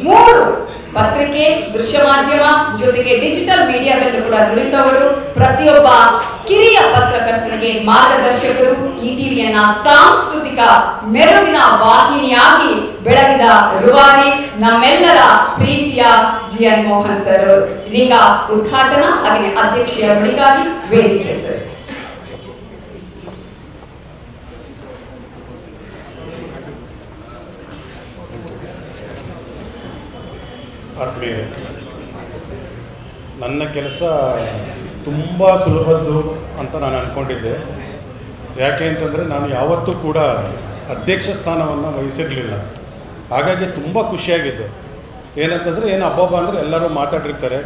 3 ಪತ್ರಿಕೆ, ದೃಶ್ಯ ಮಾಧ್ಯಮ ಜೊತೆಗೆ ಡಿಜಿಟಲ್ ಮೀಡಿಯಾದಲ್ಲೂ ಕೂಡ ನುರಿತವರು, ಪ್ರತಿಯೊಬ್ಬ ಕಿರಿಯ ಪತ್ರಕರ್ತನಿಗೆ ಮಾರ್ಗದರ್ಶಕರು, ಈ ಟಿವಿಯನ್ನ ಸಾಂಸ್ಕೃತಿಕ ಮೆರುಗಿನ ವಾಹಿನಿಯಾಗಿ ಬೆಳಗಿದ ರೂವಾರಿ ನಮ್ಮೆಲ್ಲರ ಪ್ರೀತಿಯ GN ಮೋಹನ್ ಸರ್ ಅವರು ಇದೀಗ ಉದ್ಘಾಟನಾ ಹಾಗೆ ಅಧ್ಯಕ್ಷೀಯ ಬಳಿಗಾಗಿ ವೇದಿಕೆ ಸರ್. ಆತ್ಮೀಯ, ನನ್ನ ಕೆಲಸ ತುಂಬ ಸುಲಭದ್ದು ಅಂತ ನಾನು ಅಂದ್ಕೊಂಡಿದ್ದೆ. ಯಾಕೆ ಅಂತಂದರೆ ನಾನು ಯಾವತ್ತೂ ಕೂಡ ಅಧ್ಯಕ್ಷ ಸ್ಥಾನವನ್ನು ವಹಿಸಿರಲಿಲ್ಲ. ಹಾಗಾಗಿ ತುಂಬ ಖುಷಿಯಾಗಿದ್ದೆ. ಏನಂತಂದರೆ ಏನು ಹಬ್ಬ ಅಂದರೆ ಎಲ್ಲರೂ ಮಾತಾಡಿರ್ತಾರೆ.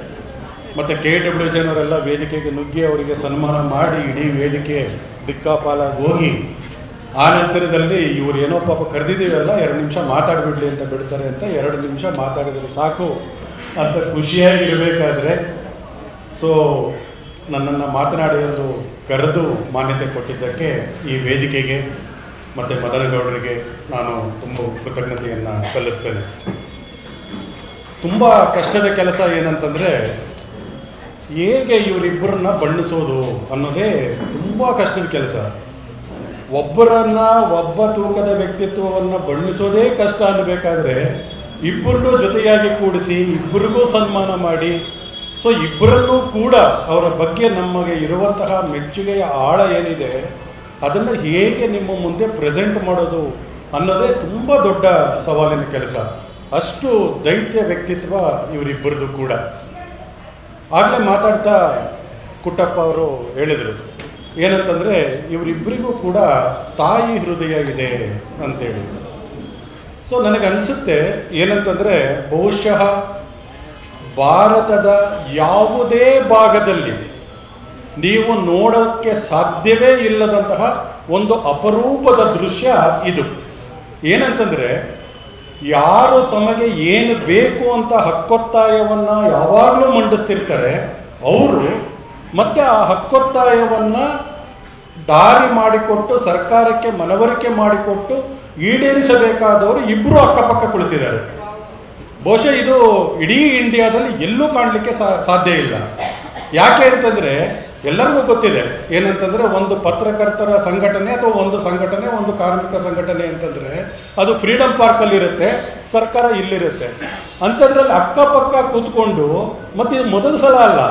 ಮತ್ತು KWJನವರೆಲ್ಲ ವೇದಿಕೆಗೆ ನುಗ್ಗಿ ಅವರಿಗೆ ಸನ್ಮಾನ ಮಾಡಿ ಇಡೀ ವೇದಿಕೆ ದಿಕ್ಕಾಪಾಲಾಗಿ ಹೋಗಿ ಆ ನಂತರದಲ್ಲಿ ಇವರು ಏನೋ ಪಾಪ ಕರೆದಿದ್ದೀವಲ್ಲ 2 ನಿಮಿಷ ಮಾತಾಡಿಬಿಡ್ಲಿ ಅಂತ ಬಿಡ್ತಾರೆ ಅಂತ 2 ನಿಮಿಷ ಮಾತಾಡಿದರೆ ಸಾಕು ಅಂತ ಖುಷಿಯಾಗಿರಬೇಕಾದ್ರೆ ನನ್ನನ್ನು ಮಾತನಾಡಿದ್ರು ಕರೆದು ಮಾನ್ಯತೆ ಕೊಟ್ಟಿದ್ದಕ್ಕೆ ಈ ವೇದಿಕೆಗೆ ಮತ್ತು ಮದನಗೌಡರಿಗೆ ನಾನು ತುಂಬ ಕೃತಜ್ಞತೆಯನ್ನು ಸಲ್ಲಿಸ್ತೇನೆ. ತುಂಬ ಕಷ್ಟದ ಕೆಲಸ ಏನಂತಂದರೆ ಹೇಗೆ ಇವರಿಬ್ಬರನ್ನ ಬಣ್ಣಿಸೋದು ಅನ್ನೋದೇ ತುಂಬ ಕಷ್ಟದ ಕೆಲಸ. ಒಬ್ಬ ತೂಕದ ವ್ಯಕ್ತಿತ್ವವನ್ನು ಬಣ್ಣಿಸೋದೇ ಕಷ್ಟ ಅನ್ನಬೇಕಾದ್ರೆ ಇಬ್ಬರನ್ನೂ ಜೊತೆಯಾಗಿ ಕೂಡಿಸಿ ಇಬ್ಬರಿಗೂ ಸನ್ಮಾನ ಮಾಡಿ ಇಬ್ಬರನ್ನೂ ಕೂಡ ಅವರ ಬಗ್ಗೆ ನಮಗೆ ಇರುವಂತಹ ಮೆಚ್ಚುಗೆಯ ಆಳ ಏನಿದೆ ಅದನ್ನು ಹೇಗೆ ನಿಮ್ಮ ಮುಂದೆ ಪ್ರೆಸೆಂಟ್ ಮಾಡೋದು ಅನ್ನೋದೇ ತುಂಬ ದೊಡ್ಡ ಸವಾಲಿನ ಕೆಲಸ. ಅಷ್ಟು ದೈತ್ಯ ವ್ಯಕ್ತಿತ್ವ ಇವರಿಬ್ಬರದು ಕೂಡ. ಆಗಲೇ ಮಾತಾಡ್ತಾ ಕುಟ್ಟಪ್ಪ ಅವರು ಹೇಳಿದರು ಏನಂತಂದರೆ ಇವರಿಬ್ಬರಿಗೂ ಕೂಡ ತಾಯಿ ಹೃದಯ ಇದೆ ಅಂತೇಳಿ. ನನಗನ್ನಿಸುತ್ತೆ ಏನಂತಂದರೆ ಬಹುಶಃ ಭಾರತದ ಯಾವುದೇ ಭಾಗದಲ್ಲಿ ನೀವು ನೋಡೋಕ್ಕೆ ಸಾಧ್ಯವೇ ಇಲ್ಲದಂತಹ ಒಂದು ಅಪರೂಪದ ದೃಶ್ಯ ಇದು. ಏನಂತಂದರೆ ಯಾರು ತಮಗೆ ಏನು ಬೇಕು ಅಂತ ಹಕ್ಕೊತ್ತಾಯವನ್ನು ಯಾವಾಗಲೂ ಮಂಡಿಸ್ತಿರ್ತಾರೆ ಅವರು ಮತ್ತು ಆ ಹಕ್ಕೊತ್ತಾಯವನ್ನು ದಾರಿ ಮಾಡಿಕೊಟ್ಟು ಸರ್ಕಾರಕ್ಕೆ ಮನವರಿಕೆ ಮಾಡಿಕೊಟ್ಟು ಈಡೇರಿಸಬೇಕಾದವರು ಇಬ್ಬರು ಅಕ್ಕಪಕ್ಕ ಕುಳಿತಿದ್ದಾರೆ. ಬಹುಶಃ ಇದು ಇಡೀ ಇಂಡಿಯಾದಲ್ಲಿ ಎಲ್ಲೂ ಕಾಣಲಿಕ್ಕೆ ಸಾಧ್ಯ ಇಲ್ಲ. ಯಾಕೆ ಅಂತಂದರೆ ಎಲ್ಲರಿಗೂ ಗೊತ್ತಿದೆ ಏನಂತಂದರೆ ಒಂದು ಪತ್ರಕರ್ತರ ಸಂಘಟನೆ ಅಥವಾ ಒಂದು ಸಂಘಟನೆ, ಒಂದು ಕಾರ್ಮಿಕ ಸಂಘಟನೆ ಅಂತಂದರೆ ಅದು ಫ್ರೀಡಮ್ ಪಾರ್ಕಲ್ಲಿರುತ್ತೆ, ಸರ್ಕಾರ ಇಲ್ಲಿರುತ್ತೆ. ಅಂಥದ್ರಲ್ಲಿ ಅಕ್ಕಪಕ್ಕ ಕೂತ್ಕೊಂಡು ಮತ್ತು ಇದು ಮೊದಲ ಸಲ ಅಲ್ಲ,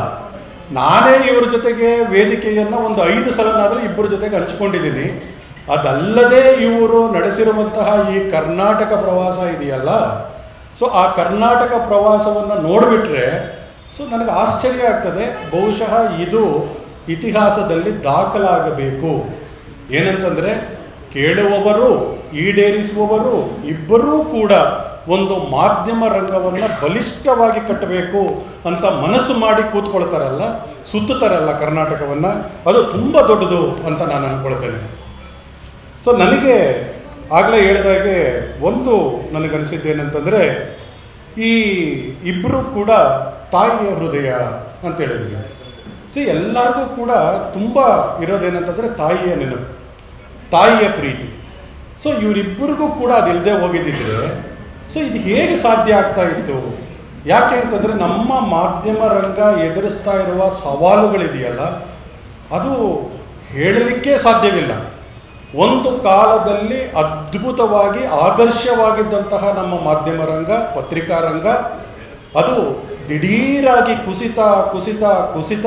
ನಾನೇ ಇವ್ರ ಜೊತೆಗೆ ವೇದಿಕೆಯನ್ನು ಒಂದು 5 ಸಲನಾದರೂ ಇಬ್ಬರ ಜೊತೆಗೆ ಹಂಚ್ಕೊಂಡಿದ್ದೀನಿ. ಅದಲ್ಲದೆ ಇವರು ನಡೆಸಿರುವಂತಹ ಈ ಕರ್ನಾಟಕ ಪ್ರವಾಸ ಇದೆಯಲ್ಲ, ಆ ಕರ್ನಾಟಕ ಪ್ರವಾಸವನ್ನು ನೋಡಿಬಿಟ್ರೆ ನನಗೆ ಆಶ್ಚರ್ಯ ಆಗ್ತದೆ. ಬಹುಶಃ ಇದು ಇತಿಹಾಸದಲ್ಲಿ ದಾಖಲಾಗಬೇಕು. ಏನಂತಂದರೆ ಕೇಳುವವರು ಈಡೇರಿಸುವವರು ಇಬ್ಬರೂ ಕೂಡ ಒಂದು ಮಾಧ್ಯಮ ರಂಗವನ್ನು ಬಲಿಷ್ಠವಾಗಿ ಕಟ್ಟಬೇಕು ಅಂತ ಮನಸ್ಸು ಮಾಡಿ ಕೂತ್ಕೊಳ್ತಾರಲ್ಲ, ಸುತ್ತುತ್ತಾರಲ್ಲ ಕರ್ನಾಟಕವನ್ನು, ಅದು ತುಂಬ ದೊಡ್ಡದು ಅಂತ ನಾನು ಅಂದ್ಕೊಳ್ತೇನೆ. ನನಗೆ ಆಗಲೇ ಹೇಳಿದಾಗೆ ಒಂದು ನನಗನ್ನಿಸಿದ್ದೇನೆಂತಂದರೆ ಈ ಇಬ್ಬರು ಕೂಡ ತಾಯಿಯ ಹೃದಯ ಅಂತ ಹೇಳಿದ್ವಿ. ಎಲ್ಲರಿಗೂ ಕೂಡ ತುಂಬ ಇರೋದೇನಂತಂದರೆ ತಾಯಿಯ ನೆನಪು, ತಾಯಿಯ ಪ್ರೀತಿ. ಇವರಿಬ್ಬರಿಗೂ ಕೂಡ ಅದಿಲ್ಲದೆ ಹೋಗಿದ್ದಿದ್ರೆ ಇದು ಹೇಗೆ ಸಾಧ್ಯ ಆಗ್ತಾ ಇತ್ತು? ಯಾಕೆ ಅಂತಂದರೆ ನಮ್ಮ ಮಾಧ್ಯಮ ರಂಗ ಎದುರಿಸ್ತಾ ಇರುವ ಸವಾಲುಗಳಿದೆಯಲ್ಲ ಅದು ಹೇಳಲಿಕ್ಕೆ ಸಾಧ್ಯವಿಲ್ಲ. ಒಂದು ಕಾಲದಲ್ಲಿ ಅದ್ಭುತವಾಗಿ ಆದರ್ಶವಾಗಿದ್ದಂತಹ ನಮ್ಮ ಮಾಧ್ಯಮ ರಂಗ, ಪತ್ರಿಕಾ ರಂಗ ಅದು ದಿಢೀರಾಗಿ ಕುಸಿತ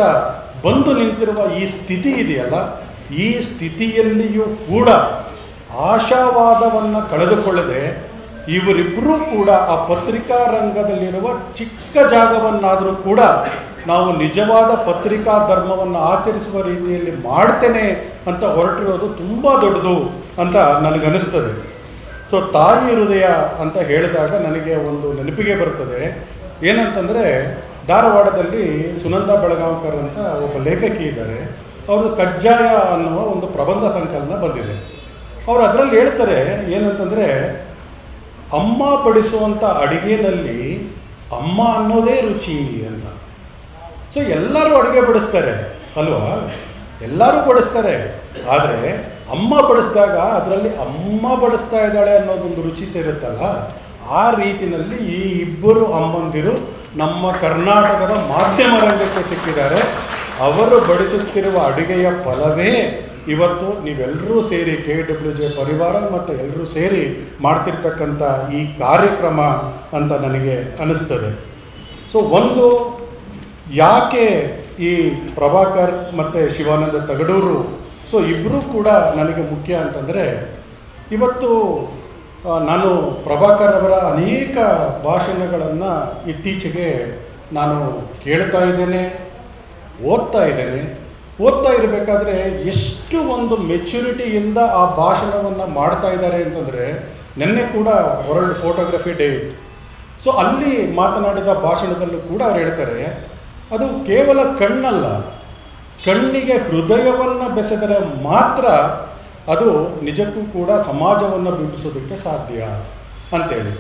ಬಂದು ನಿಂತಿರುವ ಈ ಸ್ಥಿತಿ ಇದೆಯಲ್ಲ, ಈ ಸ್ಥಿತಿಯಲ್ಲಿಯೂ ಕೂಡ ಆಶಾವಾದವನ್ನು ಕಳೆದುಕೊಳ್ಳದೆ ಇವರಿಬ್ಬರೂ ಕೂಡ ಆ ಪತ್ರಿಕಾ ರಂಗದಲ್ಲಿರುವ ಚಿಕ್ಕ ಜಾಗವನ್ನಾದರೂ ಕೂಡ ನಾವು ನಿಜವಾದ ಪತ್ರಿಕಾ ಧರ್ಮವನ್ನು ಆಚರಿಸುವ ರೀತಿಯಲ್ಲಿ ಮಾಡ್ತೇನೆ ಅಂತ ಹೊರಟಿರೋದು ತುಂಬ ದೊಡ್ಡದು ಅಂತ ನನಗನ್ನಿಸ್ತದೆ. ತಾಯಿ ಹೃದಯ ಅಂತ ಹೇಳಿದಾಗ ನನಗೆ ಒಂದು ನೆನಪಿಗೆ ಬರ್ತದೆ. ಏನಂತಂದರೆ ಧಾರವಾಡದಲ್ಲಿ ಸುನಂದ ಬೆಳಗಾಂಕರ್ ಅಂತ ಒಬ್ಬ ಲೇಖಕಿ ಇದ್ದಾರೆ. ಅವರು ಕಜ್ಜಾಯ ಅನ್ನುವ ಒಂದು ಪ್ರಬಂಧ ಸಂಕಲನ ಬಂದಿದೆ. ಅವರು ಅದರಲ್ಲಿ ಹೇಳ್ತಾರೆ ಏನಂತಂದರೆ ಅಮ್ಮ ಬಡಿಸುವಂಥ ಅಡುಗೆನಲ್ಲಿ ಅಮ್ಮ ಅನ್ನೋದೇ ರುಚಿ ಅಂತ. ಎಲ್ಲರೂ ಅಡುಗೆ ಬಡಿಸ್ತಾರೆ ಅಲ್ವಾ, ಎಲ್ಲರೂ ಬಡಿಸ್ತಾರೆ. ಆದರೆ ಅಮ್ಮ ಬಡಿಸಿದಾಗ ಅದರಲ್ಲಿ ಅಮ್ಮ ಬಡಿಸ್ತಾ ಇದ್ದಾಳೆ ಅನ್ನೋದೊಂದು ರುಚಿ ಸೇರುತ್ತಲ್ಲ, ಆ ರೀತಿಯಲ್ಲಿ ಈ ಇಬ್ಬರು ಅಮ್ಮಂದಿರು ನಮ್ಮ ಕರ್ನಾಟಕದ ಮಾಧ್ಯಮ ರಂಗಕ್ಕೆ ಸಿಕ್ಕಿದ್ದಾರೆ. ಅವರು ಬಡಿಸುತ್ತಿರುವ ಅಡುಗೆಯ ಫಲವೇ ಇವತ್ತು ನೀವೆಲ್ಲರೂ ಸೇರಿ KWJ ಪರಿವಾರ ಮತ್ತು ಎಲ್ಲರೂ ಸೇರಿ ಮಾಡ್ತಿರ್ತಕ್ಕಂಥ ಈ ಕಾರ್ಯಕ್ರಮ ಅಂತ ನನಗೆ ಅನ್ನಿಸ್ತದೆ. ಸೊ ಒಂದು ಯಾಕೆ ಈ ಪ್ರಭಾಕರ್ ಮತ್ತು ಶಿವಾನಂದ ತಗಡೂರು ಸೊ ಇಬ್ಬರೂ ಕೂಡ ನನಗೆ ಮುಖ್ಯ ಅಂತಂದರೆ, ಇವತ್ತು ನಾನು ಪ್ರಭಾಕರ್ ಅವರ ಅನೇಕ ಭಾಷಣಗಳನ್ನು ಇತ್ತೀಚೆಗೆ ನಾನು ಕೇಳ್ತಾ ಇದ್ದೇನೆ, ಓದ್ತಾ ಇರಬೇಕಾದ್ರೆ ಎಷ್ಟು ಒಂದು ಮೆಚ್ಯೂರಿಟಿಯಿಂದ ಆ ಭಾಷಣವನ್ನು ಮಾಡ್ತಾ ಇದ್ದಾರೆ ಅಂತಂದರೆ, ನಿನ್ನೆ ಕೂಡ ವರ್ಲ್ಡ್ ಫೋಟೋಗ್ರಫಿ ಡೇ ಇತ್ತು. ಸೊ ಅಲ್ಲಿ ಮಾತನಾಡಿದ ಭಾಷಣದಲ್ಲೂ ಕೂಡ ಅವ್ರು ಹೇಳ್ತಾರೆ, ಅದು ಕೇವಲ ಕಣ್ಣಲ್ಲ, ಕಣ್ಣಿಗೆ ಹೃದಯವನ್ನು ಬೆಸೆದರೆ ಮಾತ್ರ ಅದು ನಿಜಕ್ಕೂ ಕೂಡ ಸಮಾಜವನ್ನು ಬಿಂಬಿಸೋದಕ್ಕೆ ಸಾಧ್ಯ ಅಂತೇಳಿ.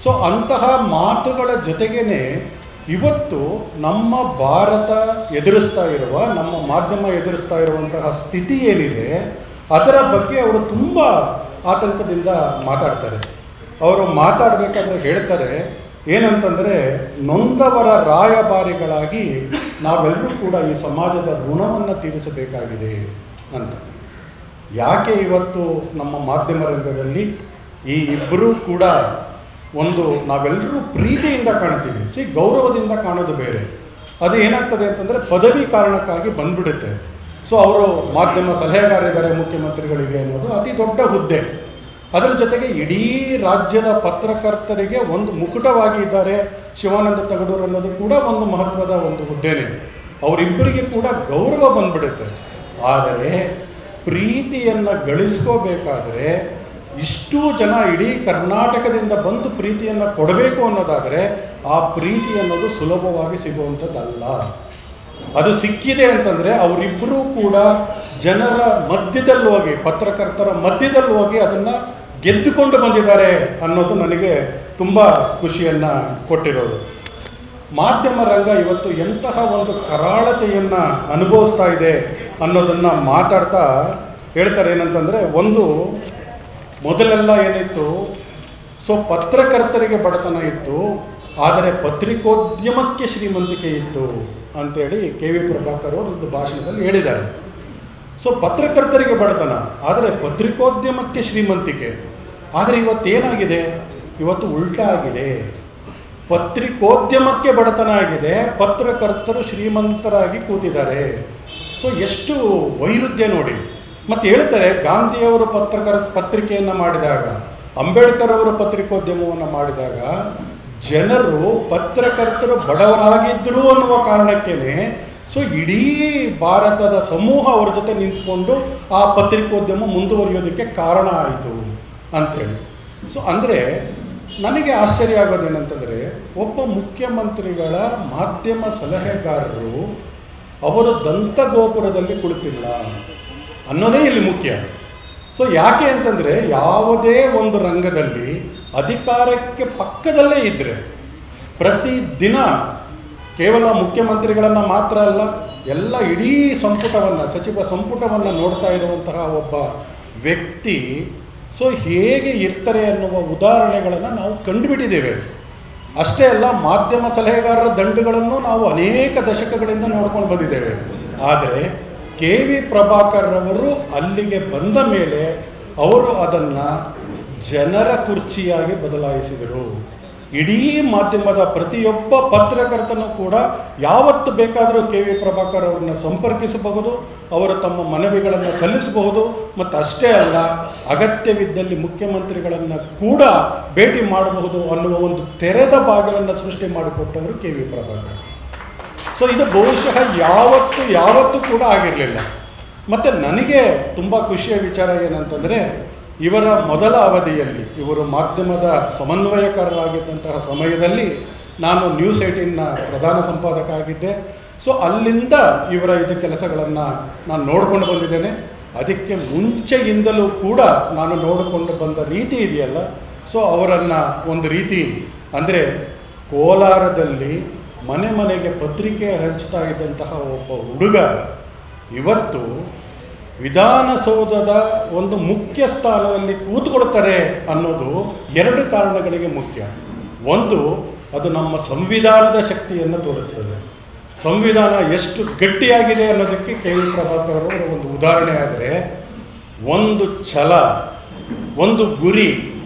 ಸೊ ಅಂತಹ ಮಾತುಗಳ ಜೊತೆಗೇ ಇವತ್ತು ನಮ್ಮ ಭಾರತ ಎದುರಿಸ್ತಾ ಇರುವ, ನಮ್ಮ ಮಾಧ್ಯಮ ಎದುರಿಸ್ತಾ ಇರುವಂತಹ ಸ್ಥಿತಿ ಏನಿದೆ ಅದರ ಬಗ್ಗೆ ಅವರು ತುಂಬ ಆತಂಕದಿಂದ ಮಾತಾಡ್ತಾರೆ. ಅವರು ಮಾತಾಡಬೇಕಾದ್ರೆ ಹೇಳ್ತಾರೆ ಏನಂತಂದರೆ, ನೊಂದವರ ರಾಯಭಾರಿಗಳಾಗಿ ನಾವೆಲ್ಲರೂ ಕೂಡ ಈ ಸಮಾಜದ ಋಣವನ್ನು ತೀರಿಸಬೇಕಾಗಿದೆ ಅಂತ. ಯಾಕೆ ಇವತ್ತು ನಮ್ಮ ಮಾಧ್ಯಮ ರಂಗದಲ್ಲಿ ಈ ಇಬ್ಬರೂ ಕೂಡ ಒಂದು ನಾವೆಲ್ಲರೂ ಪ್ರೀತಿಯಿಂದ ಕಾಣ್ತೀವಿ, ಗೌರವದಿಂದ ಕಾಣೋದು ಬೇರೆ. ಅದು ಏನಾಗ್ತದೆ ಅಂತಂದರೆ ಪದವಿ ಕಾರಣಕ್ಕಾಗಿ ಬಂದ್ಬಿಡುತ್ತೆ. ಸೊ ಅವರು ಮಾಧ್ಯಮ ಸಲಹೆಗಾರಿದ್ದಾರೆ ಮುಖ್ಯಮಂತ್ರಿಗಳಿಗೆ ಅನ್ನೋದು ಅತಿ ದೊಡ್ಡ ಹುದ್ದೆ. ಅದರ ಜೊತೆಗೆ ಇಡೀ ರಾಜ್ಯದ ಪತ್ರಕರ್ತರಿಗೆ ಒಂದು ಮುಕುಟವಾಗಿ ಇದ್ದಾರೆ ಶಿವಾನಂದ ತಗಡೂರು ಅನ್ನೋದು ಕೂಡ ಒಂದು ಮಹತ್ವದ ಒಂದು ಹುದ್ದೆನೇ. ಅವರಿಬ್ಬರಿಗೆ ಕೂಡ ಗೌರವ ಬಂದ್ಬಿಡುತ್ತೆ. ಆದರೆ ಪ್ರೀತಿಯನ್ನು ಗಳಿಸ್ಕೋಬೇಕಾದ್ರೆ ಇಷ್ಟೂ ಜನ ಇಡೀ ಕರ್ನಾಟಕದಿಂದ ಬಂದು ಪ್ರೀತಿಯನ್ನು ಕೊಡಬೇಕು ಅನ್ನೋದಾದರೆ ಆ ಪ್ರೀತಿ ಅನ್ನೋದು ಸುಲಭವಾಗಿ ಸಿಗುವಂಥದ್ದಲ್ಲ. ಅದು ಸಿಕ್ಕಿದೆ ಅಂತಂದರೆ ಅವರಿಬ್ಬರೂ ಕೂಡ ಜನರ ಮಧ್ಯದಲ್ಲಿ ಹೋಗಿ, ಪತ್ರಕರ್ತರ ಮಧ್ಯದಲ್ಲಿ ಹೋಗಿ ಅದನ್ನು ಗೆದ್ದುಕೊಂಡು ಬಂದಿದ್ದಾರೆ ಅನ್ನೋದು ನನಗೆ ತುಂಬ ಖುಷಿಯನ್ನು ಕೊಟ್ಟಿರೋದು. ಮಾಧ್ಯಮ ರಂಗ ಇವತ್ತು ಎಂತಹ ಒಂದು ಕರಾಳತೆಯನ್ನು ಅನುಭವಿಸ್ತಾ ಇದೆ ಅನ್ನೋದನ್ನು ಮಾತಾಡ್ತಾ ಹೇಳ್ತಾರೆ. ಏನಂತಂದರೆ, ಒಂದು ಮೊದಲೆಲ್ಲ ಏನಿತ್ತು, ಸೊ ಪತ್ರಕರ್ತರಿಗೆ ಬಡತನ ಇತ್ತು, ಆದರೆ ಪತ್ರಿಕೋದ್ಯಮಕ್ಕೆ ಶ್ರೀಮಂತಿಕೆ ಇತ್ತು ಅಂತೇಳಿ KV ಪ್ರಭಾಕರ್ ಅವರು ಒಂದು ಭಾಷಣದಲ್ಲಿ ಹೇಳಿದ್ದಾರೆ. ಸೊ ಪತ್ರಕರ್ತರಿಗೆ ಬಡತನ, ಆದರೆ ಪತ್ರಿಕೋದ್ಯಮಕ್ಕೆ ಶ್ರೀಮಂತಿಕೆ. ಆದರೆ ಇವತ್ತೇನಾಗಿದೆ, ಇವತ್ತು ಉಲ್ಟಾ ಆಗಿದೆ. ಪತ್ರಿಕೋದ್ಯಮಕ್ಕೆ ಬಡತನ ಆಗಿದೆ, ಪತ್ರಕರ್ತರು ಶ್ರೀಮಂತರಾಗಿ ಕೂತಿದ್ದಾರೆ. ಸೊ ಎಷ್ಟು ವೈರುಧ್ಯ ನೋಡಿ. ಮತ್ತು ಹೇಳ್ತಾರೆ, ಗಾಂಧಿಯವರು ಪತ್ರಿಕೆಯನ್ನು ಮಾಡಿದಾಗ, ಅಂಬೇಡ್ಕರ್ ಅವರು ಪತ್ರಿಕೋದ್ಯಮವನ್ನು ಮಾಡಿದಾಗ ಜನರು ಪತ್ರಕರ್ತರು ಬಡವರಾಗಿದ್ದರು ಅನ್ನುವ ಕಾರಣಕ್ಕೇ ಸೊ ಇಡೀ ಭಾರತದ ಸಮೂಹ ಅವರ ಜೊತೆ ನಿಂತ್ಕೊಂಡು ಆ ಪತ್ರಿಕೋದ್ಯಮ ಮುಂದುವರಿಯೋದಕ್ಕೆ ಕಾರಣ ಆಯಿತು ಅಂಥೇಳಿ. ಸೊ ಅಂದರೆ ನನಗೆ ಆಶ್ಚರ್ಯ ಆಗೋದೇನಂತಂದರೆ, ಒಬ್ಬ ಮುಖ್ಯಮಂತ್ರಿಗಳ ಮಾಧ್ಯಮ ಸಲಹೆಗಾರರು ಅವರು ದಂತಗೋಪುರದಲ್ಲಿ ಕುಳಿತಿಲ್ಲ ಅನ್ನೋದೇ ಇಲ್ಲಿ ಮುಖ್ಯ. ಸೊ ಯಾಕೆ ಅಂತಂದರೆ, ಯಾವುದೇ ಒಂದು ರಂಗದಲ್ಲಿ ಅಧಿಕಾರಕ್ಕೆ ಪಕ್ಕದಲ್ಲೇ ಇದ್ದರೆ ಪ್ರತಿದಿನ ಕೇವಲ ಮುಖ್ಯಮಂತ್ರಿಗಳನ್ನು ಮಾತ್ರ ಅಲ್ಲ, ಎಲ್ಲ ಇಡೀ ಸಂಪುಟವನ್ನು, ಸಚಿವ ಸಂಪುಟವನ್ನು ನೋಡ್ತಾ ಇರುವಂತಹ ಒಬ್ಬ ವ್ಯಕ್ತಿ ಸೊ ಹೇಗೆ ಇರ್ತಾರೆ ಅನ್ನುವ ಉದಾಹರಣೆಗಳನ್ನು ನಾವು ಕಂಡುಬಿಟ್ಟಿದ್ದೇವೆ. ಅಷ್ಟೇ ಅಲ್ಲ, ಮಾಧ್ಯಮ ಸಲಹೆಗಾರರ ದಂಡುಗಳನ್ನು ನಾವು ಅನೇಕ ದಶಕಗಳಿಂದ ನೋಡ್ಕೊಂಡು ಬಂದಿದ್ದೇವೆ. ಆದರೆ KV ಪ್ರಭಾಕರ್ ಅವರು ಅಲ್ಲಿಗೆ ಬಂದ ಮೇಲೆ ಅವರು ಅದನ್ನು ಜನರ ಕುರ್ಚಿಯಾಗಿ ಬದಲಾಯಿಸಿದರು. ಇಡೀ ಮಾಧ್ಯಮದ ಪ್ರತಿಯೊಬ್ಬ ಪತ್ರಕರ್ತನೂ ಕೂಡ ಯಾವತ್ತು ಬೇಕಾದರೂ KV ಪ್ರಭಾಕರ್ ಅವರನ್ನು ಸಂಪರ್ಕಿಸಬಹುದು, ಅವರು ತಮ್ಮ ಮನವಿಗಳನ್ನು ಸಲ್ಲಿಸಬಹುದು. ಮತ್ತು ಅಷ್ಟೇ ಅಲ್ಲ, ಅಗತ್ಯವಿದ್ದಲ್ಲಿ ಮುಖ್ಯಮಂತ್ರಿಗಳನ್ನು ಕೂಡ ಭೇಟಿ ಮಾಡಬಹುದು ಅನ್ನುವ ಒಂದು ತೆರೆದ ಬಾಗಿಲನ್ನು ಸೃಷ್ಟಿ ಮಾಡಿಕೊಟ್ಟವರು KV ಪ್ರಭಾಕರ್. ಸೊ ಇದು ಬಹುಶಃ ಯಾವತ್ತೂ ಕೂಡ ಆಗಿರಲಿಲ್ಲ. ಮತ್ತು ನನಗೆ ತುಂಬ ಖುಷಿಯ ವಿಚಾರ ಏನಂತಂದರೆ, ಇವರ ಮೊದಲ ಅವಧಿಯಲ್ಲಿ ಇವರು ಮಾಧ್ಯಮದ ಸಮನ್ವಯಕಾರರಾಗಿದ್ದಂತಹ ಸಮಯದಲ್ಲಿ ನಾನು ನ್ಯೂಸ್ 18ನ ಪ್ರಧಾನ ಸಂಪಾದಕ ಆಗಿದ್ದೆ. ಸೊ ಅಲ್ಲಿಂದ ಇವರ ಇದು ಕೆಲಸಗಳನ್ನು ನಾನು ನೋಡಿಕೊಂಡು ಬಂದಿದ್ದೇನೆ. ಅದಕ್ಕೆ ಮುಂಚೆಯಿಂದಲೂ ಕೂಡ ನಾನು ನೋಡಿಕೊಂಡು ಬಂದ ರೀತಿ ಇದೆಯಲ್ಲ, ಸೊ ಅವರನ್ನು ಒಂದು ರೀತಿ ಅಂದರೆ ಕೋಲಾರದಲ್ಲಿ ಮನೆ ಮನೆಗೆ ಪತ್ರಿಕೆ ಹಂಚ್ತಾ ಇದ್ದಂತಹ ಒಬ್ಬ ಹುಡುಗ ಇವತ್ತು ವಿಧಾನಸೌಧದ ಒಂದು ಮುಖ್ಯ ಸ್ಥಾನದಲ್ಲಿ ಕೂತ್ಕೊಳ್ತಾರೆ ಅನ್ನೋದು ಎರಡು ಕಾರಣಗಳಿಗೆ ಮುಖ್ಯ. ಒಂದು, ಅದು ನಮ್ಮ ಸಂವಿಧಾನದ ಶಕ್ತಿಯನ್ನು ತೋರಿಸ್ತದೆ. ಸಂವಿಧಾನ ಎಷ್ಟು ಗಟ್ಟಿಯಾಗಿದೆ ಅನ್ನೋದಕ್ಕೆ ಕೆ ವಿ ಪ್ರಭಾಕರ್ ಅವರ ಒಂದು ಉದಾಹರಣೆ. ಆದರೆ ಒಂದು ಛಲ, ಒಂದು ಗುರಿ,